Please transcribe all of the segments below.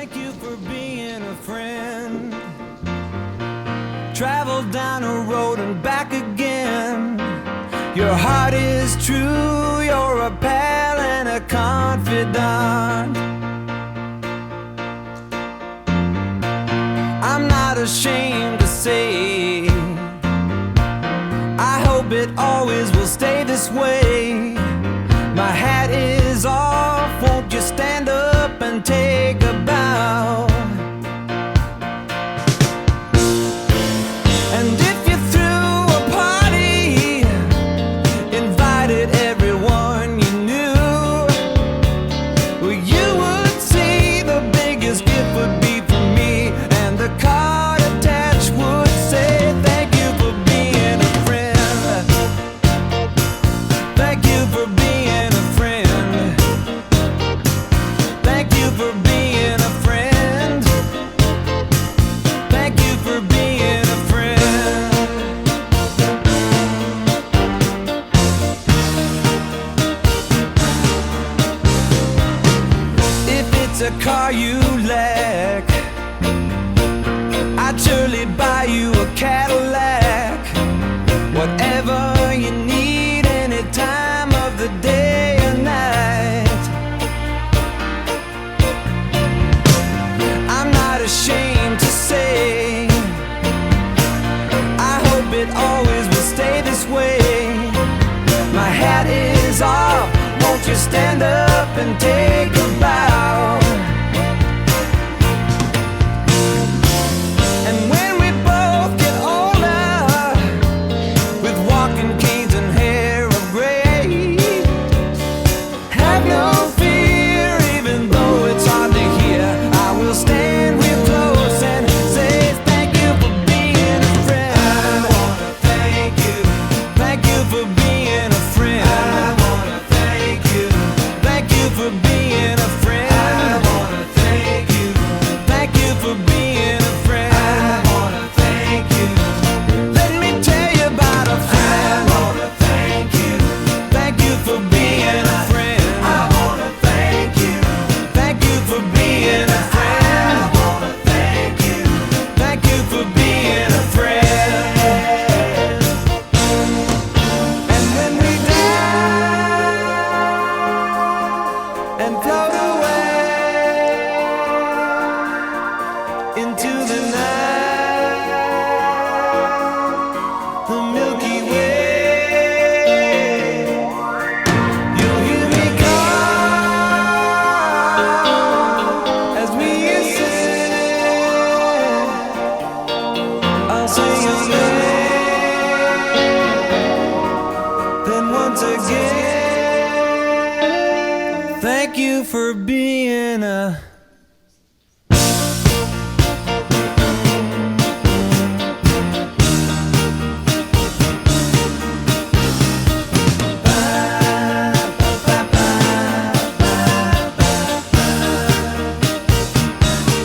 Thank you for being a friend. Travel down a road and back again. Your heart is true, you're a pal and a confidant. I'm not ashamed to say, I hope it always will stay this way. My hat is off, won't you stand up and take a bow? And if you threw a party, invited everyone you knew, well, you would see the biggest gift would be from me, and the card attached would say, thank you for being a friend. Thank you for being a friend. Thank you for being a friend. Thank you for being a friend. If it's a car you lack, I'd surely buy you a Cadillac. Whatever you need, any time of the day or night. I'm not ashamed to say, I hope it always will stay this way. My hat is off, won't you stand up and take a bow? And when we both get older, with walking canes and hair of gray, have no fear, even though it's hard to hear, I will stand real close and say thank you for being a friend. I wanna thank you. Thank you for being a friend. I wanna thank you. Thank you for being a friend. I wanna thank you. Thank you for being a friend. I wanna thank you. Let me tell you about a friend. I wanna thank you. Thank you for being a friend. I wanna thank you. Thank you for being a friend. I wanna thank you. Thank you for being a friend. And when we die and float away into the night, the Milky Way, you'll hear me call as we ascend. I'll sing your name, then once again, thank you for being a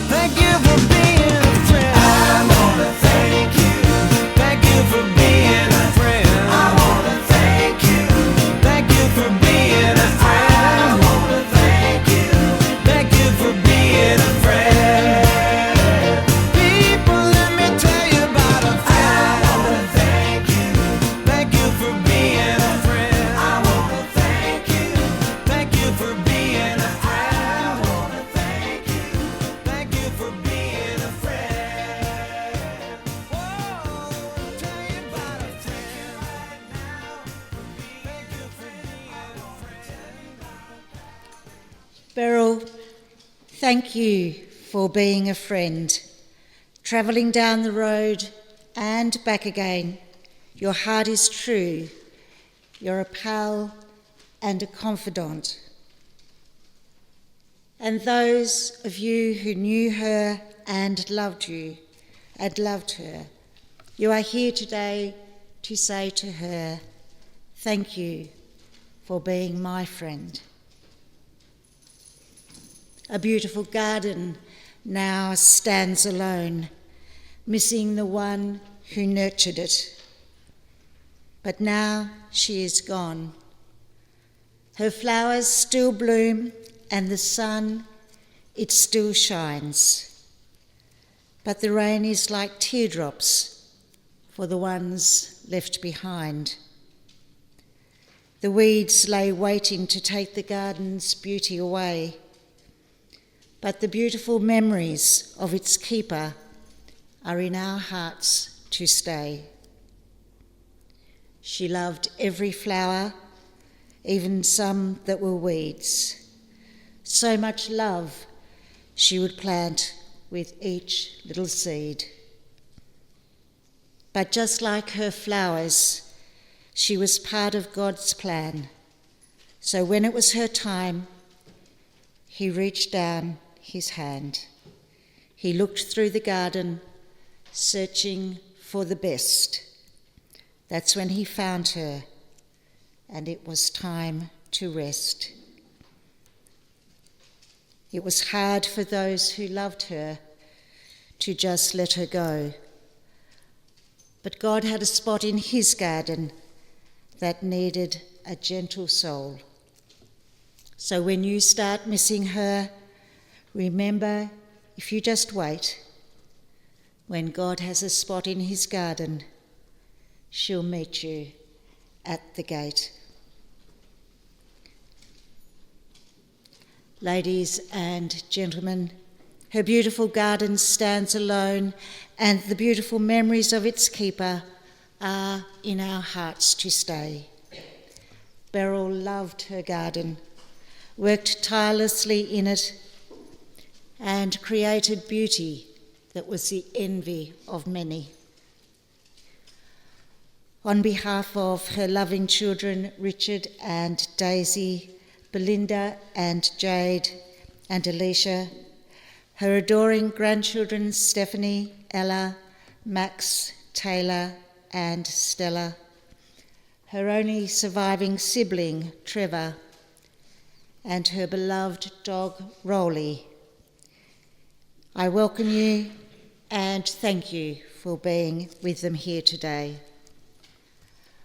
Thank you for being a friend. I wanna thank you. Thank you for being a friend. I wanna thank you. Thank you for being a friend. I wanna thank you. Thank you for being a friend. People, let me tell you about a friend. I wanna thank you. Thank you for being a friend. I wanna thank you. Thank you for being a friend. I wanna thank you. Thank you for being a friend. Whoa, tell you about a friend right now. Thank you for being a friend. Beryl, thank you for being a friend. Travelling down the road and back again, your heart is true. You're a pal and a confidant. And those of you who knew her and loved her, you are here today to say to her, thank you for being my friend. A beautiful garden now stands alone, missing the one who nurtured it. But now she is gone. Her flowers still bloom and the sun it still shines. But the rain is like teardrops for the ones left behind. The weeds lay waiting to take the garden's beauty away, but the beautiful memories of its keeper are in our hearts to stay. She loved every flower, even some that were weeds. So much love she would plant with each little seed. But just like her flowers, she was part of God's plan. So when it was her time, he reached down his hand. He looked through the garden, searching for the best. That's when he found her, and it was time to rest. It was hard for those who loved her to just let her go. But God had a spot in his garden that needed a gentle soul. So when you start missing her, remember, if you just wait, when God has a spot in his garden, she'll meet you at the gate. Ladies and gentlemen, her beautiful garden stands alone, and the beautiful memories of its keeper are in our hearts to stay. Beryl loved her garden, worked tirelessly in it, and created beauty that was the envy of many. On behalf of her loving children, Richard and Daisy, Belinda and Jade and Alicia, her adoring grandchildren Stephanie, Ella, Max, Taylor and Stella, her only surviving sibling Trevor, and her beloved dog Rolly, I welcome you and thank you for being with them here today.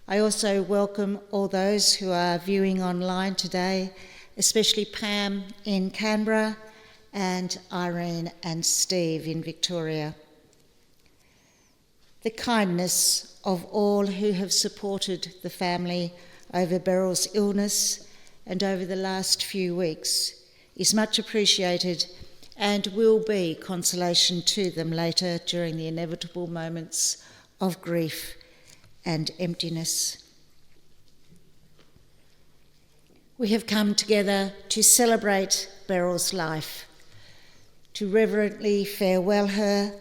I also welcome all those who are viewing online today, especially Pam in Canberra and Irene and Steve in Victoria. The kindness of all who have supported the family over Beryl's illness and over the last few weeks is much appreciated and will be consolation to them later during the inevitable moments of grief and emptiness. We have come together to celebrate Beryl's life, to reverently farewell her,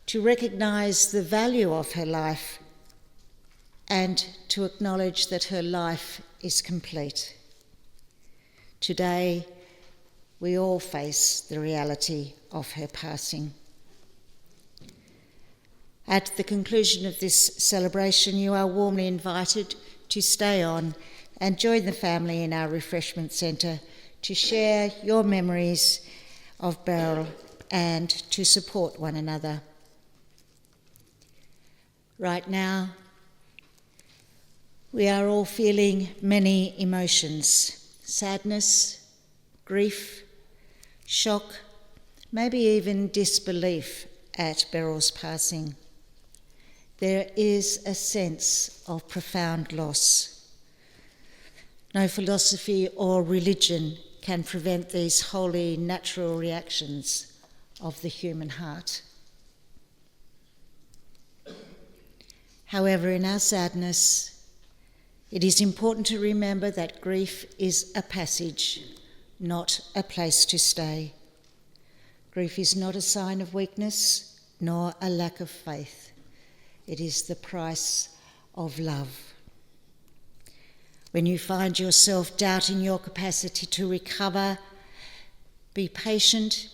to recognise the value of her life, and to acknowledge that her life is complete. Today, we all face the reality of her passing. At the conclusion of this celebration, you are warmly invited to stay on and join the family in our refreshment centre to share your memories of Beryl and to support one another. Right now, we are all feeling many emotions: sadness, grief, shock, maybe even disbelief at Beryl's passing. There is a sense of profound loss. No philosophy or religion can prevent these wholly natural reactions of the human heart. However, in our sadness, it is important to remember that grief is a passage, not a place to stay. Grief is not a sign of weakness, nor a lack of faith. It is the price of love. When you find yourself doubting your capacity to recover, be patient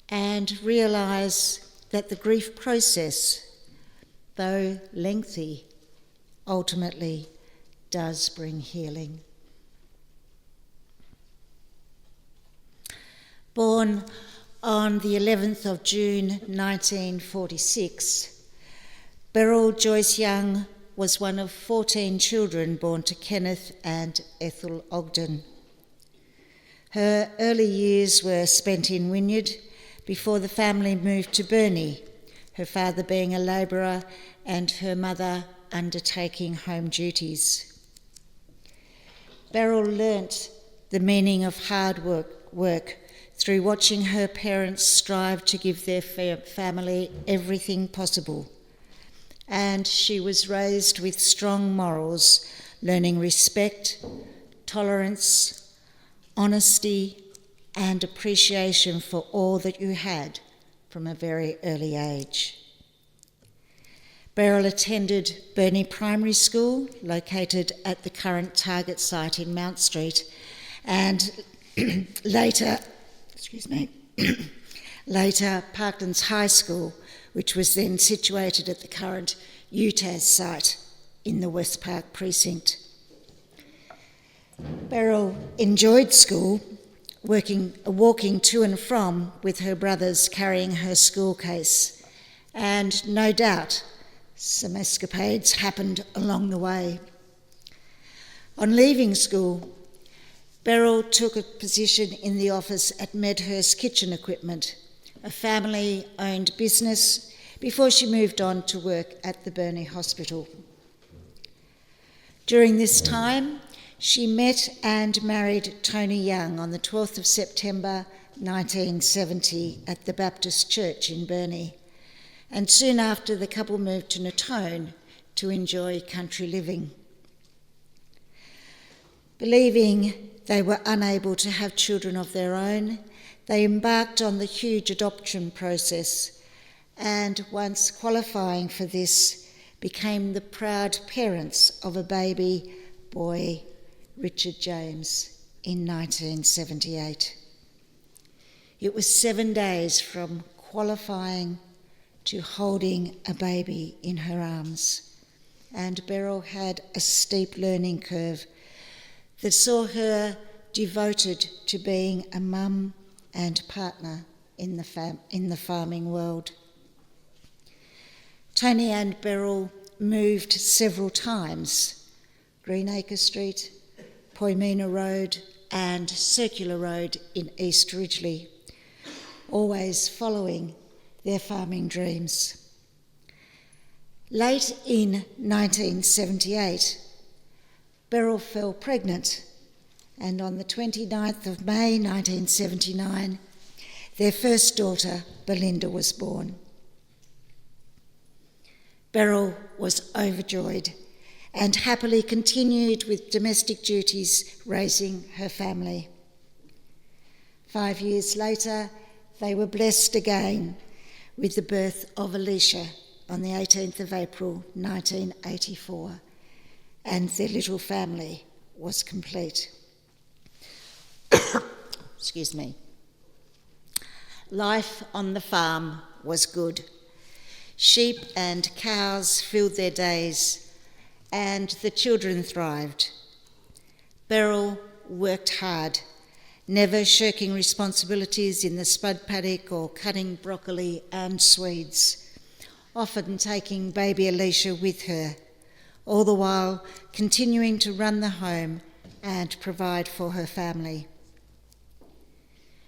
and realise that the grief process, though lengthy, ultimately does bring healing. Born on the 11th of June 1946, Beryl Joyce Young was one of 14 children born to Kenneth and Ethel Ogden. Her early years were spent in Wynyard before the family moved to Burnie, her father being a labourer and her mother undertaking home duties. Beryl learnt the meaning of hard work through watching her parents strive to give their family everything possible. And she was raised with strong morals, learning respect, tolerance, honesty, and appreciation for all that you had from a very early age. Beryl attended Burnie Primary School, located at the current Target site in Mount Street, and later Parklands High School, which was then situated at the current UTAS site in the West Park precinct. Beryl enjoyed school, walking to and from with her brothers carrying her school case, and no doubt some escapades happened along the way. On leaving school, Beryl took a position in the office at Medhurst Kitchen Equipment, a family-owned business, before she moved on to work at the Burnie Hospital. During this time, she met and married Tony Young on the 12th of September 1970 at the Baptist Church in Burnie, and soon after the couple moved to Natone to enjoy country living. Believing they were unable to have children of their own, they embarked on the huge adoption process, and once qualifying for this, became the proud parents of a baby boy, Richard James, in 1978. It was 7 days from qualifying to holding a baby in her arms, and Beryl had a steep learning curve that saw her devoted to being a mum and partner in the farming world. Tony and Beryl moved several times: Greenacre Street, Poimina Road and Circular Road in East Ridgely, always following their farming dreams. Late in 1978, Beryl fell pregnant, and on the 29th of May 1979, their first daughter, Belinda, was born. Beryl was overjoyed and happily continued with domestic duties, raising her family. 5 years later, they were blessed again with the birth of Alicia on the 18th of April 1984, and their little family was complete. Excuse me. Life on the farm was good. Sheep and cows filled their days, and the children thrived. Beryl worked hard, never shirking responsibilities in the spud paddock or cutting broccoli and Swedes, often taking baby Alicia with her, all the while continuing to run the home and provide for her family.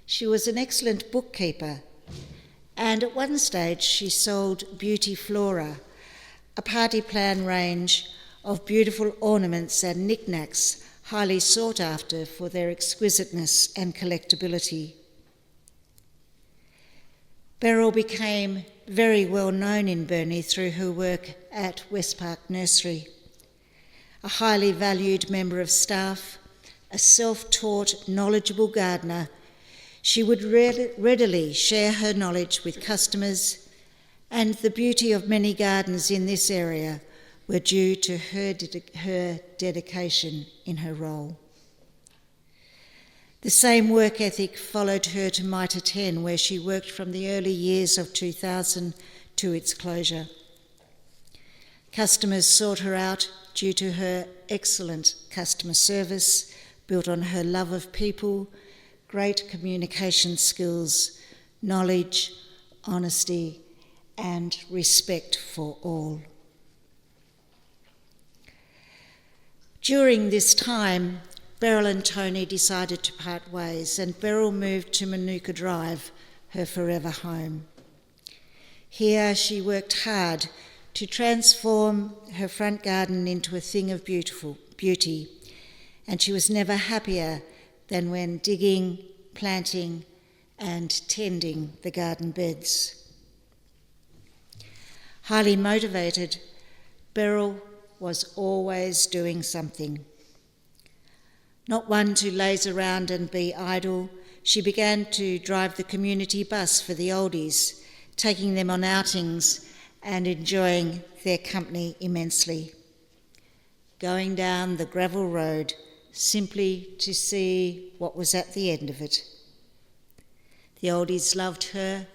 She was an excellent bookkeeper, and at one stage she sold Beauty Flora, a party plan range of beautiful ornaments and knickknacks highly sought after for their exquisiteness and collectability. Beryl became very well known in Burnie through her work at West Park Nursery. A highly valued member of staff, a self-taught, knowledgeable gardener, she would readily share her knowledge with customers, and the beauty of many gardens in this area were due to her dedication in her role. The same work ethic followed her to Mitre 10, where she worked from the early years of 2000 to its closure. Customers sought her out due to her excellent customer service, built on her love of people, great communication skills, knowledge, honesty, and respect for all. During this time, Beryl and Tony decided to part ways, and Beryl moved to Manuka Drive, her forever home. Here she worked hard to transform her front garden into a thing of beauty, and she was never happier than when digging, planting, and tending the garden beds. Highly motivated, Beryl was always doing something. Not one to laze around and be idle, she began to drive the community bus for the oldies, taking them on outings and enjoying their company immensely. Going down the gravel road simply to see what was at the end of it. The oldies loved her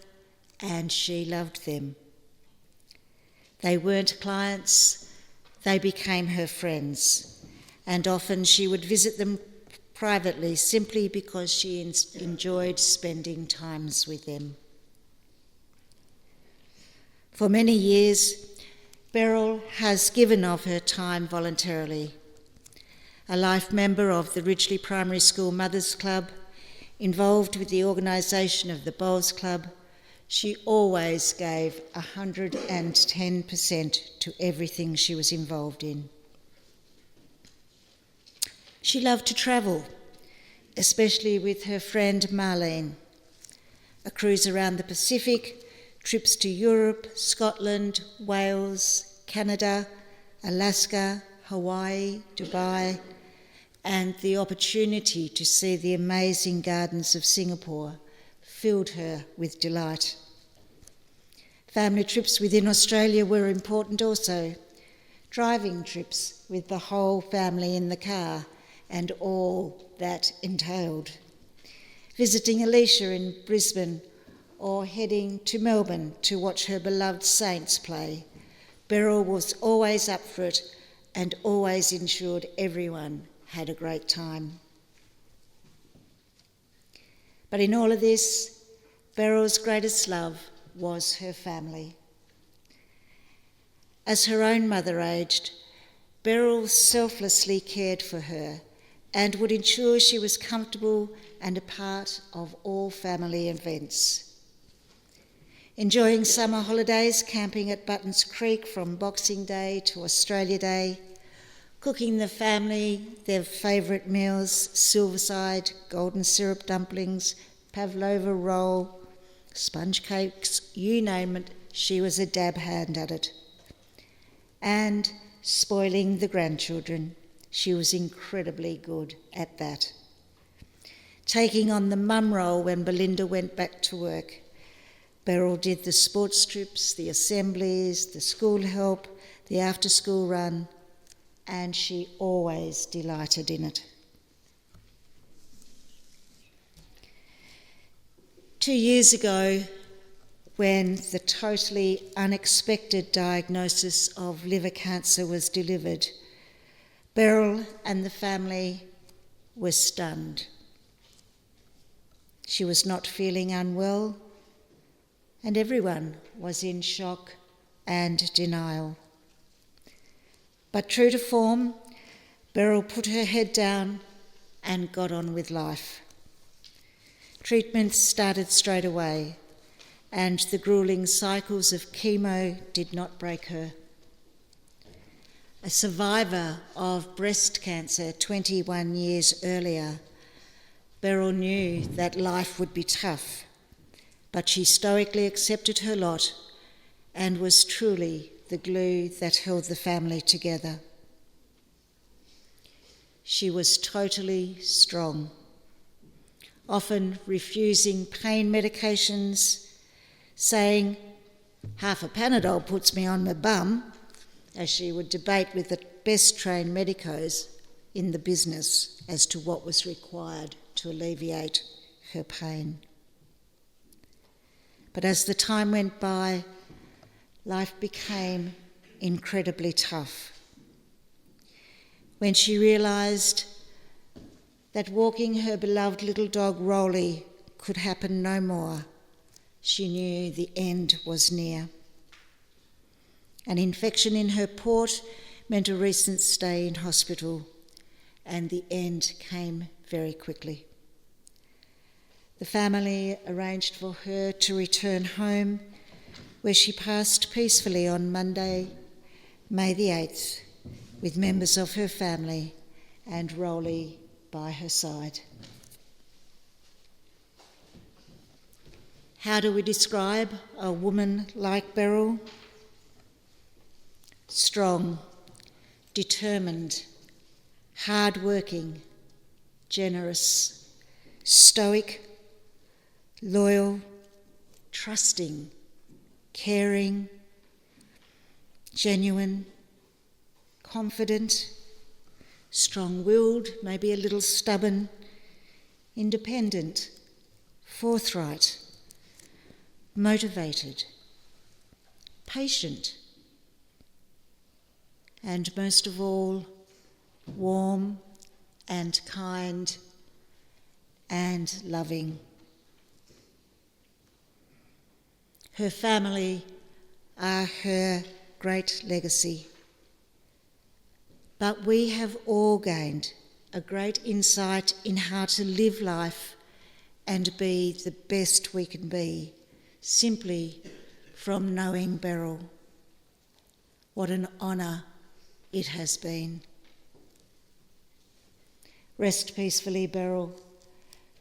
and she loved them. They weren't clients, they became her friends, and often she would visit them privately simply because she enjoyed spending times with them. For many years, Beryl has given of her time voluntarily. A life member of the Ridgeley Primary School Mothers Club, involved with the organisation of the Bowls Club, she always gave 110% to everything she was involved in. She loved to travel, especially with her friend Marlene. A cruise around the Pacific, trips to Europe, Scotland, Wales, Canada, Alaska, Hawaii, Dubai, and the opportunity to see the amazing gardens of Singapore filled her with delight. Family trips within Australia were important also. Driving trips with the whole family in the car and all that entailed. Visiting Alicia in Brisbane or heading to Melbourne to watch her beloved Saints play. Beryl was always up for it and always ensured everyone had a great time. But in all of this, Beryl's greatest love was her family. As her own mother aged, Beryl selflessly cared for her and would ensure she was comfortable and a part of all family events. Enjoying summer holidays, camping at Buttons Creek from Boxing Day to Australia Day, cooking the family their favourite meals, silverside, golden syrup dumplings, pavlova roll, sponge cakes, you name it, she was a dab hand at it. And spoiling the grandchildren, she was incredibly good at that. Taking on the mum role when Belinda went back to work, Beryl did the sports trips, the assemblies, the school help, the after-school run, and she always delighted in it. 2 years ago, when the totally unexpected diagnosis of liver cancer was delivered, Beryl and the family were stunned. She was not feeling unwell, and everyone was in shock and denial. But true to form, Beryl put her head down and got on with life. Treatment started straight away, and the gruelling cycles of chemo did not break her. A survivor of breast cancer 21 years earlier, Beryl knew that life would be tough, but she stoically accepted her lot and was truly the glue that held the family together. She was totally strong, often refusing pain medications, saying, "Half a Panadol puts me on my bum," as she would debate with the best trained medicos in the business as to what was required to alleviate her pain. But as the time went by, life became incredibly tough. When she realised that walking her beloved little dog Rolly could happen no more, she knew the end was near. An infection in her port meant a recent stay in hospital, and the end came very quickly. The family arranged for her to return home, where she passed peacefully on Monday, May the 8th, with members of her family and Rolly by her side. How do we describe a woman like Beryl? Strong, determined, hard-working, generous, stoic, loyal, trusting, caring, genuine, confident, strong-willed, maybe a little stubborn, independent, forthright, motivated, patient, and most of all, warm and kind and loving. Her family are her great legacy. But we have all gained a great insight in how to live life and be the best we can be, simply from knowing Beryl. What an honour it has been. Rest peacefully, Beryl.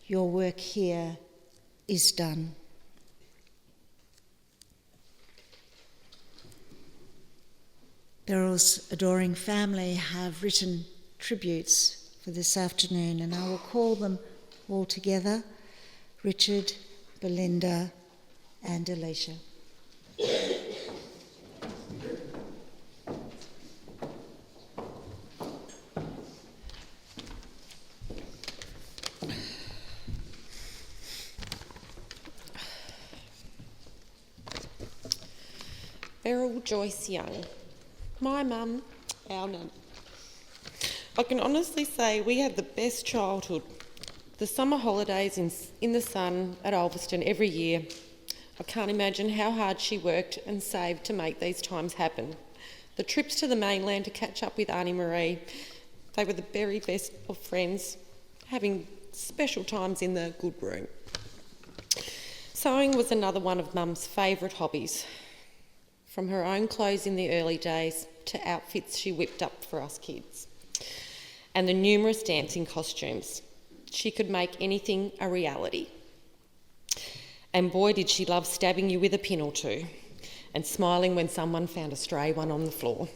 Your work here is done. Beryl's adoring family have written tributes for this afternoon, and I will call them all together: Richard, Belinda, and Alicia. Beryl Joyce Young. My mum, our nan. I can honestly say we had the best childhood. The summer holidays in the sun at Ulverston every year. I can't imagine how hard she worked and saved to make these times happen. The trips to the mainland to catch up with Auntie Marie, they were the very best of friends, having special times in the good room. Sewing was another one of Mum's favourite hobbies. From her own clothes in the early days to outfits she whipped up for us kids, and the numerous dancing costumes. She could make anything a reality. And boy, did she love stabbing you with a pin or two and smiling when someone found a stray one on the floor.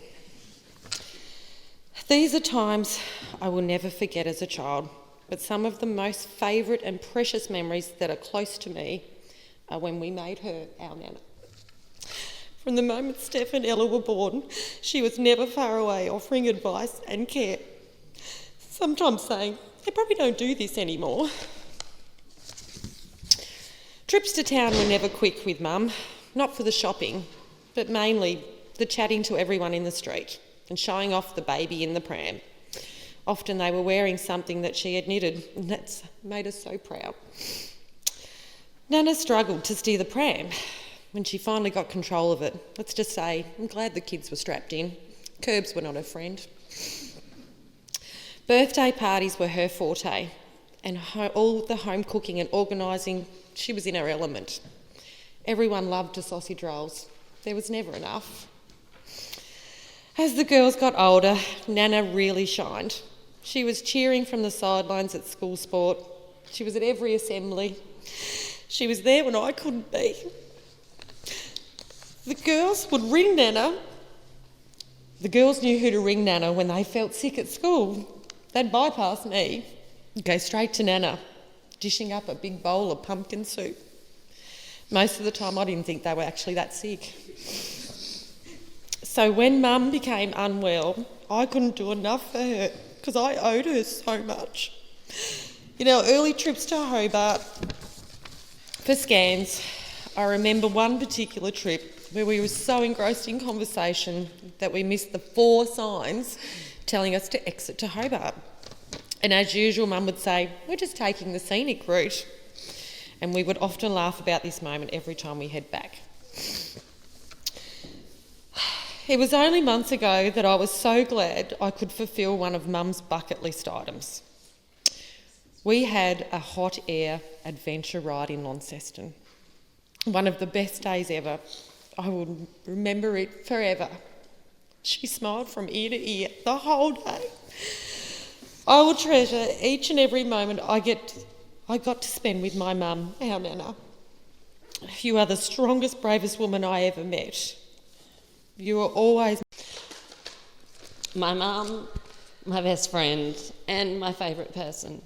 These are times I will never forget as a child, but some of the most favourite and precious memories that are close to me are when we made her our nana. From the moment Steph and Ella were born, she was never far away offering advice and care, sometimes saying, "They probably don't do this anymore." Trips to town were never quick with Mum, not for the shopping, but mainly the chatting to everyone in the street and showing off the baby in the pram. Often they were wearing something that she had knitted, and that's made us so proud. Nana struggled to steer the pram. When she finally got control of it, let's just say, I'm glad the kids were strapped in. Curbs were not her friend. Birthday parties were her forte, and all the home cooking and organising, she was in her element. Everyone loved her sausage rolls. There was never enough. As the girls got older, Nana really shined. She was cheering from the sidelines at school sport. She was at every assembly. She was there when I couldn't be. The girls would ring Nana. The girls knew who to ring Nana when they felt sick at school. They'd bypass me, go straight to Nana, dishing up a big bowl of pumpkin soup. Most of the time I didn't think they were actually that sick. So when Mum became unwell, I couldn't do enough for her because I owed her so much. In our early trips to Hobart for scans, I remember one particular trip where we were so engrossed in conversation that we missed the 4 signs telling us to exit to Hobart. And as usual, Mum would say, "We're just taking the scenic route." And we would often laugh about this moment every time we head back. It was only months ago that I was so glad I could fulfil one of Mum's bucket list items. We had a hot air adventure ride in Launceston. One of the best days ever. I will remember it forever. She smiled from ear to ear the whole day. I will treasure each and every moment I got to spend with my mum, our Nana. You are the strongest, bravest woman I ever met. You are always my mum, my best friend, and my favourite person.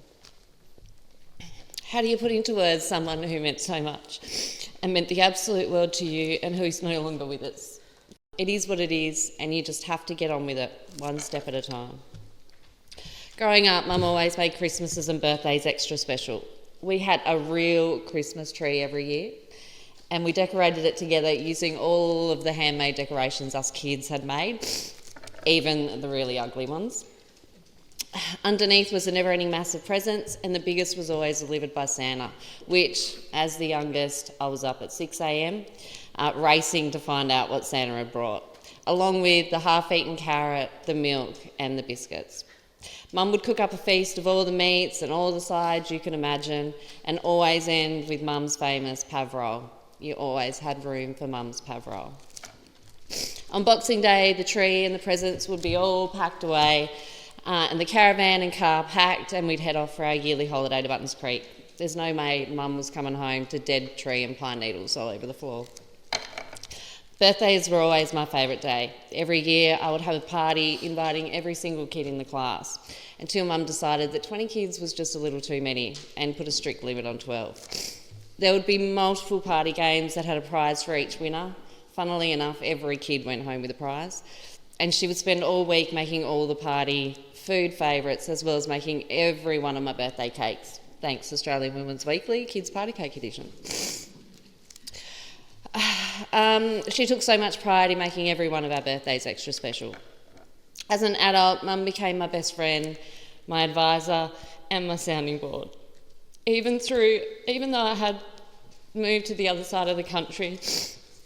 How do you put into words someone who meant so much and meant the absolute world to you and who is no longer with us? It is what it is, and you just have to get on with it, one step at a time. Growing up, Mum always made Christmases and birthdays extra special. We had a real Christmas tree every year, and we decorated it together using all of the handmade decorations us kids had made, even the really ugly ones. Underneath was a never-ending mass of presents, and the biggest was always delivered by Santa, which, as the youngest, I was up at 6 a.m, racing to find out what Santa had brought, along with the half-eaten carrot, the milk, and the biscuits. Mum would cook up a feast of all the meats and all the sides you can imagine, and always end with Mum's famous pavrol. You always had room for Mum's pavrol. On Boxing Day, the tree and the presents would be all packed away, and the caravan and car packed, and we'd head off for our yearly holiday to Buttons Creek. There's no way Mum was coming home to dead tree and pine needles all over the floor. Birthdays were always my favourite day. Every year I would have a party inviting every single kid in the class, until Mum decided that 20 kids was just a little too many and put a strict limit on 12. There would be multiple party games that had a prize for each winner. Funnily enough, every kid went home with a prize. And she would spend all week making all the party food favourites, as well as making every one of my birthday cakes. Thanks, Australian Women's Weekly, Kids Party Cake Edition. She took so much pride in making every one of our birthdays extra special. As an adult, Mum became my best friend, my advisor, and my sounding board. Even though I had moved to the other side of the country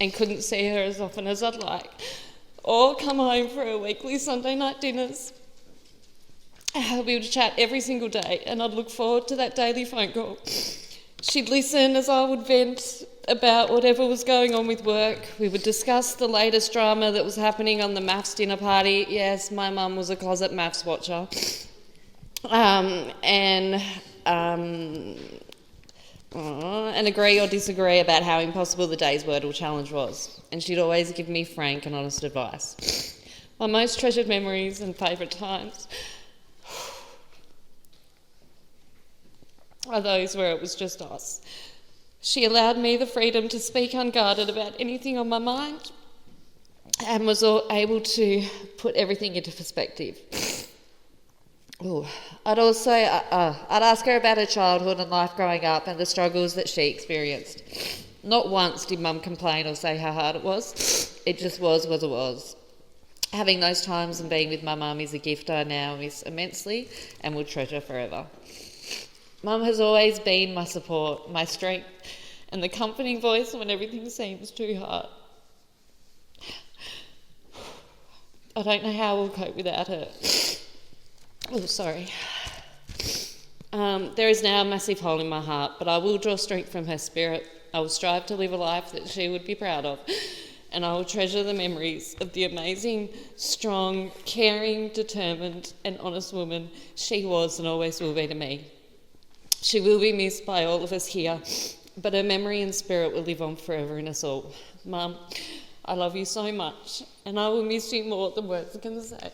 and couldn't see her as often as I'd like, or come home for her weekly Sunday night dinners, we would chat every single day, and I'd look forward to that daily phone call. She'd listen as I would vent about whatever was going on with work. We would discuss the latest drama that was happening on the maths dinner party. Yes, my mum was a closet maths watcher. And agree or disagree about how impossible the day's Wordle challenge was. And she'd always give me frank and honest advice. My most treasured memories and favourite times are those where it was just us. She allowed me the freedom to speak unguarded about anything on my mind, and was able to put everything into perspective. I'd ask her about her childhood and life growing up and the struggles that she experienced. Not once did Mum complain or say how hard it was. It just was what it was. Having those times and being with my mum is a gift I now miss immensely and will treasure forever. Mum has always been my support, my strength, and the comforting voice when everything seems too hard. I don't know how we'll cope without her. There is now a massive hole in my heart, but I will draw strength from her spirit. I will strive to live a life that she would be proud of, and I will treasure the memories of the amazing, strong, caring, determined and honest woman she was and always will be to me. She will be missed by all of us here, but her memory and spirit will live on forever in us all. Mum, I love you so much, and I will miss you more than words can say.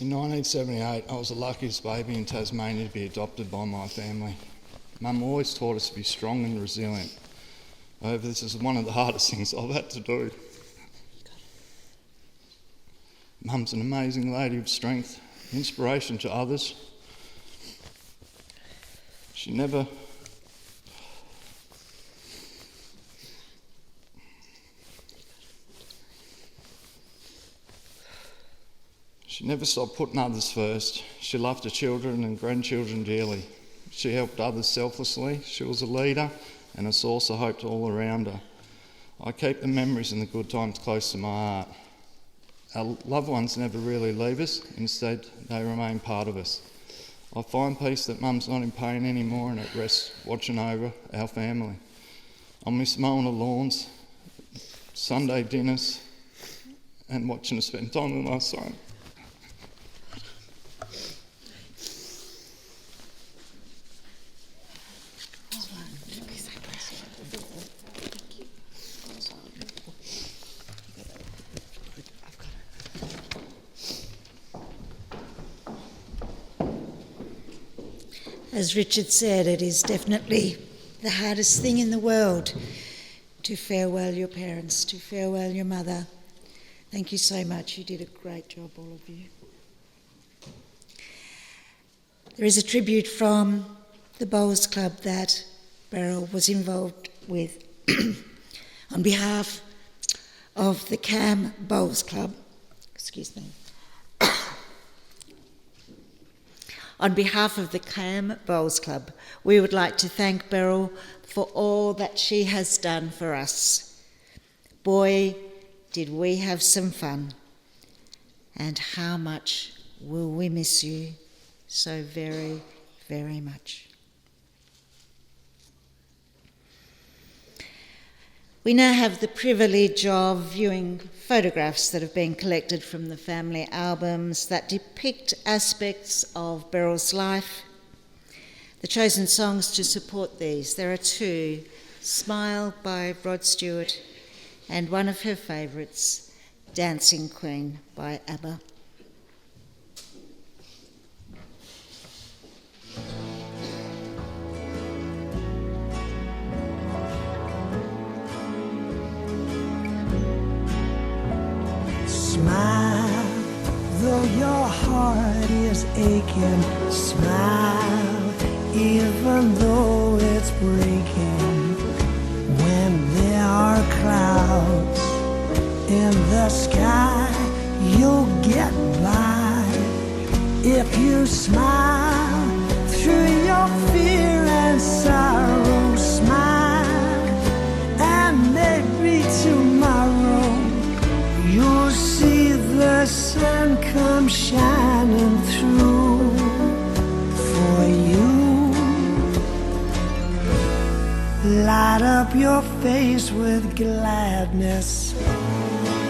In 1978, I was the luckiest baby in Tasmania to be adopted by my family. Mum always taught us to be strong and resilient. However, this is one of the hardest things I've had to do. Mum's an amazing lady of strength, inspiration to others. She never stopped putting others first. She loved her children and grandchildren dearly. She helped others selflessly. She was a leader and a source of hope to all around her. I keep the memories and the good times close to my heart. Our loved ones never really leave us. Instead, they remain part of us. I find peace that Mum's not in pain anymore and at rest watching over our family. I miss mowing the lawns, Sunday dinners, and watching her spend time with my son. As Richard said, it is definitely the hardest thing in the world to farewell your parents, to farewell your mother. Thank you so much. You did a great job, all of you. There is a tribute from the Bowls Club that Beryl was involved with. On behalf of the Cam Bowls Club, On behalf of the Cam Bowls Club, we would like to thank Beryl for all that she has done for us. Boy, did we have some fun. And how much will we miss you so very, very much. We now have the privilege of viewing photographs that have been collected from the family albums that depict aspects of Beryl's life. The chosen songs to support these, there are two, Smile by Rod Stewart and one of her favourites, Dancing Queen by ABBA. Smile, though your heart is aching. Smile, even though it's breaking. When there are clouds in the sky, you'll get by. If you smile through your fear and sorrow, smile, and maybe tomorrow you'll see the sun come shining through for you. Light up your face with gladness.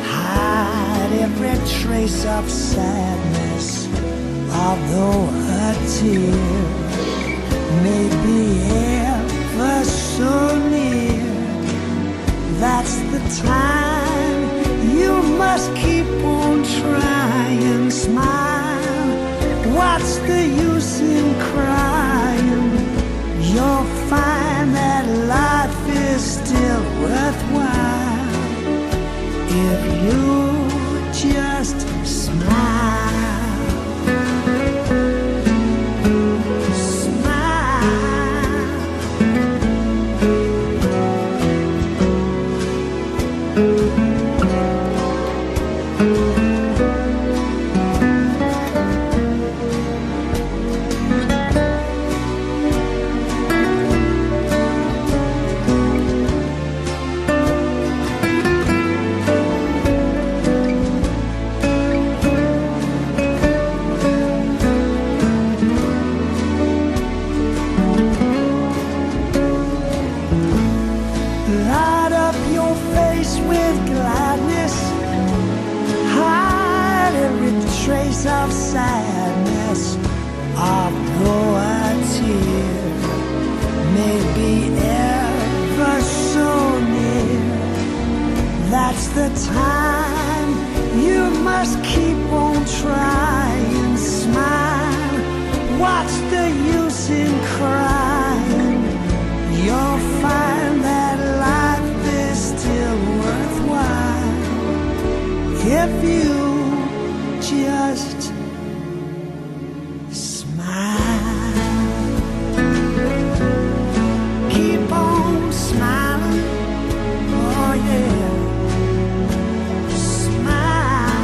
Hide every trace of sadness. Although a tear may be ever so near, that's the time you must keep on trying. Smile, what's the use in crying? You'll find that life is still worthwhile if you just smile. Of sadness, although a tear may be ever so near, that's the time you must keep on trying. Smile, what's the use in crying? You'll find that life is still worthwhile if you just smile. Keep on smiling, oh yeah. Smile.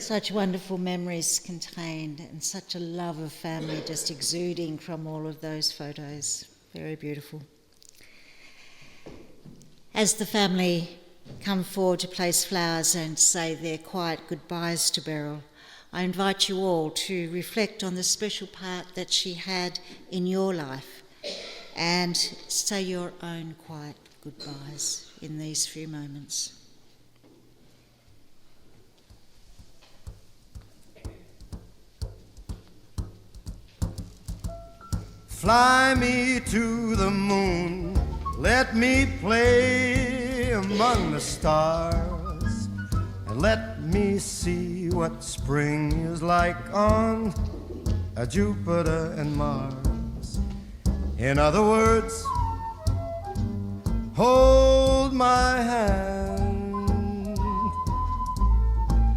Such wonderful memories contained and such a love of family just exuding from all of those photos. Very beautiful. As the family come forward to place flowers and say their quiet goodbyes to Beryl, I invite you all to reflect on the special part that she had in your life and say your own quiet goodbyes in these few moments. Fly me to the moon, let me play among the stars, and let me see what spring is like on Jupiter and Mars. In other words, hold my hand.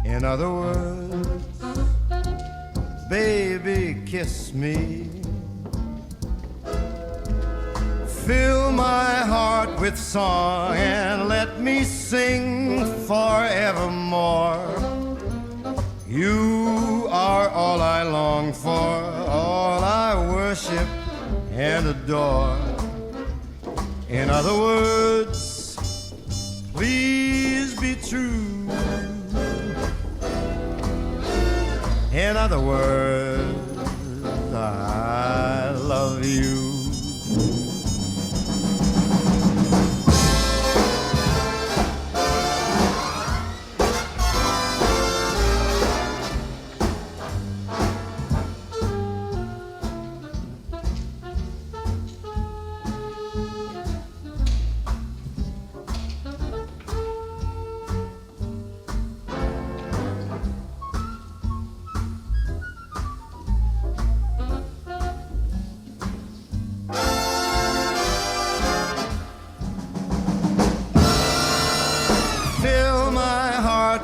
In other words, baby, kiss me. Fill my heart with song and let me sing forevermore. You are all I long for, all I worship and adore. In other words, please be true. In other words, I love you.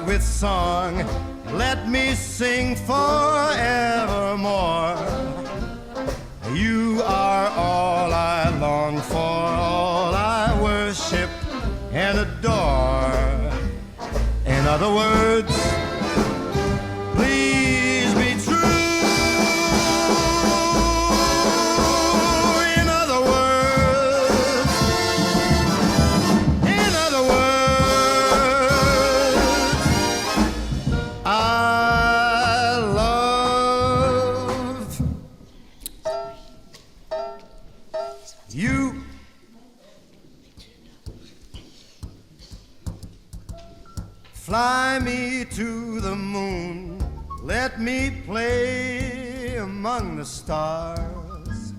With song, let me sing forevermore. You are all I long for, all I worship and adore. In other words, please be true. In other words, I love you. Fly me to the moon, let me play among the stars,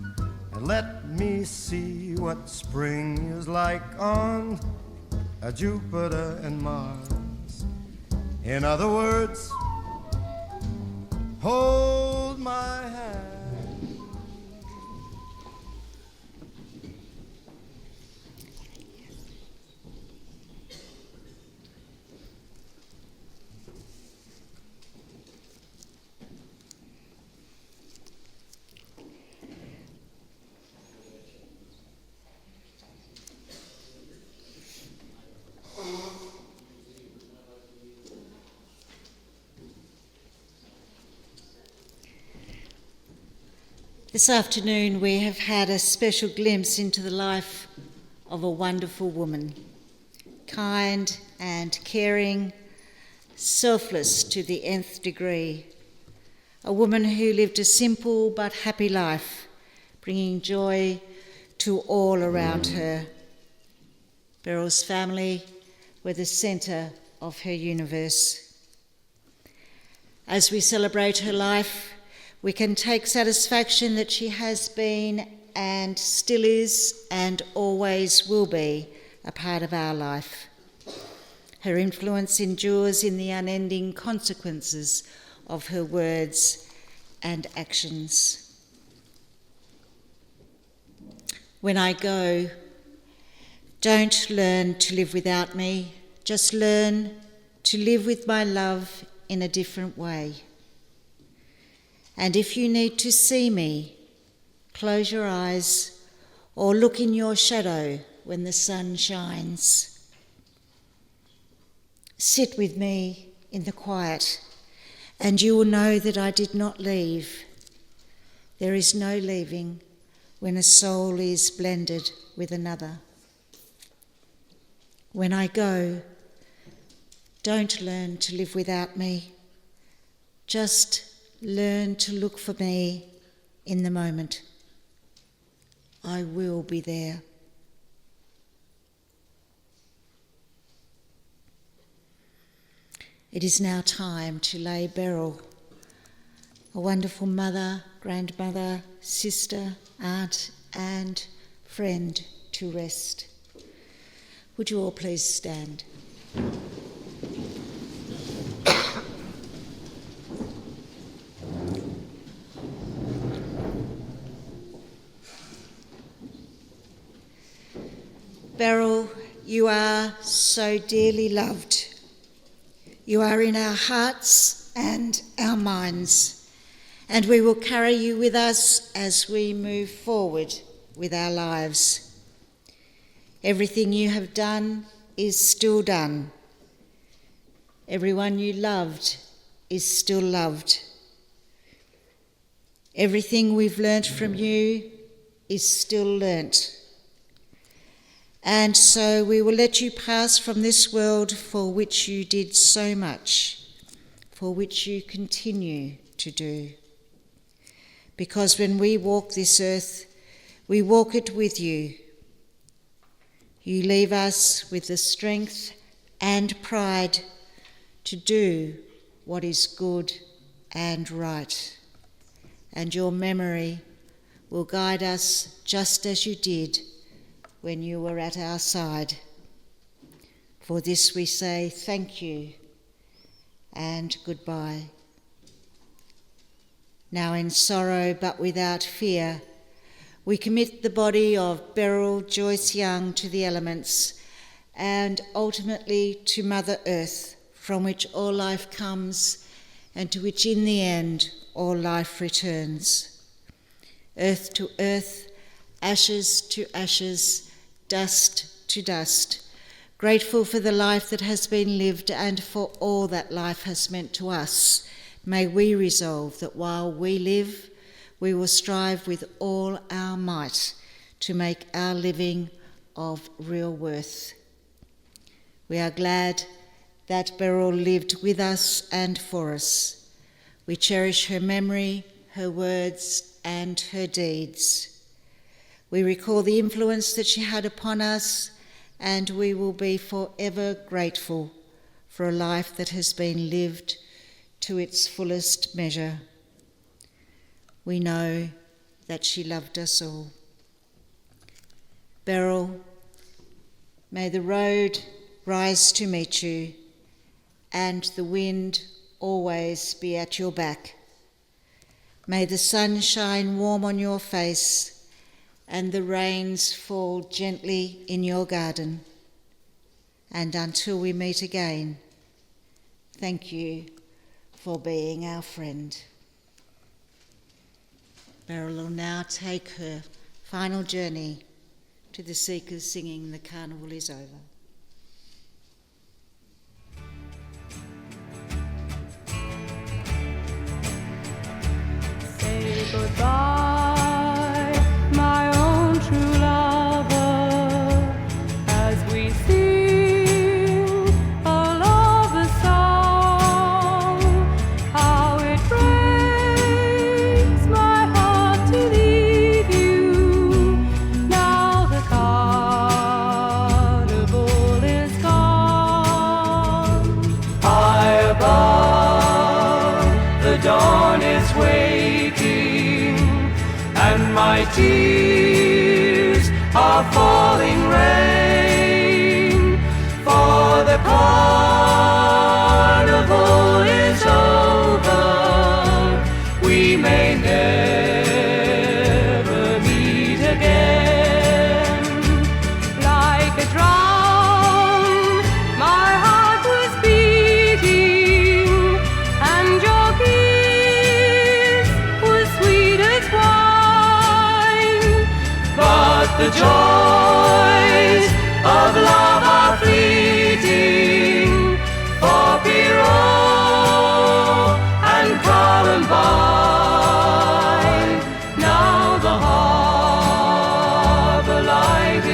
and let me see what spring is like on Jupiter and Mars. In other words, hold my hand. This afternoon we have had a special glimpse into the life of a wonderful woman, kind and caring, selfless to the nth degree, a woman who lived a simple but happy life, bringing joy to all around her. Beryl's family were the centre of her universe. As we celebrate her life, we can take satisfaction that she has been and still is and always will be a part of our life. Her influence endures in the unending consequences of her words and actions. When I go, don't learn to live without me, just learn to live with my love in a different way. And if you need to see me, close your eyes or look in your shadow when the sun shines. Sit with me in the quiet and you will know that I did not leave. There is no leaving when a soul is blended with another. When I go, don't learn to live without me. Just learn to look for me in the moment. I will be there. It is now time to lay Beryl, a wonderful mother, grandmother, sister, aunt, and friend, to rest. Would you all please stand? Beryl, you are so dearly loved. You are in our hearts and our minds, and we will carry you with us as we move forward with our lives. Everything you have done is still done. Everyone you loved is still loved. Everything we've learnt from you is still learnt. And so we will let you pass from this world for which you did so much, for which you continue to do. Because when we walk this earth, we walk it with you. You leave us with the strength and pride to do what is good and right. And your memory will guide us just as you did when you were at our side. For this we say thank you and goodbye. Now in sorrow but without fear, we commit the body of Beryl Joyce Young to the elements and ultimately to Mother Earth, from which all life comes and to which in the end all life returns. Earth to earth, ashes to ashes, dust to dust, grateful for the life that has been lived and for all that life has meant to us, may we resolve that while we live, we will strive with all our might to make our living of real worth. We are glad that Beryl lived with us and for us. We cherish her memory, her words, and her deeds. We recall the influence that she had upon us, and we will be forever grateful for a life that has been lived to its fullest measure. We know that she loved us all. Beryl, may the road rise to meet you, and the wind always be at your back. May the sun shine warm on your face, and the rains fall gently in your garden. And until we meet again, thank you for being our friend. Beryl will now take her final journey to the Seekers singing "The Carnival is Over." Say goodbye, my own true lover, as we sing a lover's song. How it breaks my heart to leave you. Now the carnival is gone. High above, the dawn is waking, and my tears are falling rain. For the carnival is over, we may never meet again. Like a drum, my heart was beating, and your kiss was sweet as wine. But the joy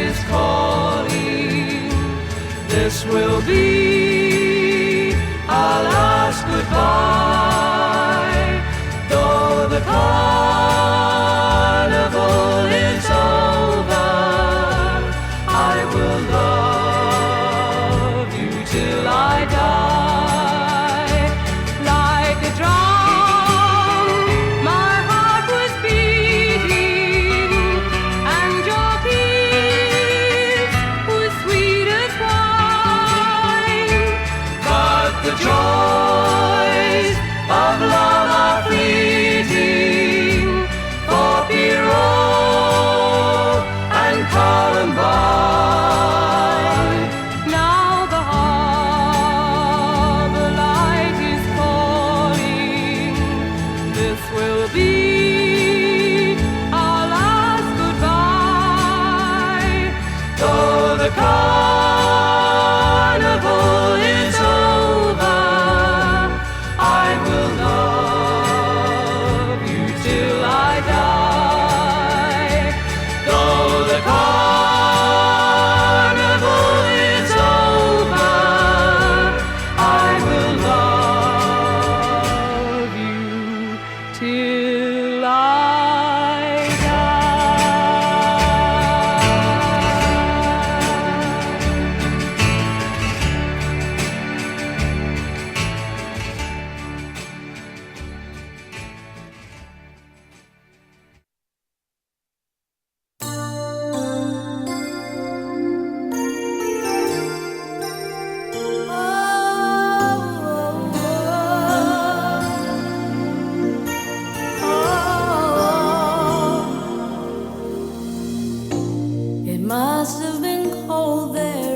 is calling. This will be our last goodbye. Though the carnival is over, I will love you till I die. Like a drum, my heart was beating, and your kiss was sweet as wine. But the joys of love are fleeting, for Beryl and Columbine. Now the harbor light is calling. This will be our last goodbye. Though the carnival is over, I will love you till I die. Though the carnival is over, I will love you till I It must have been cold there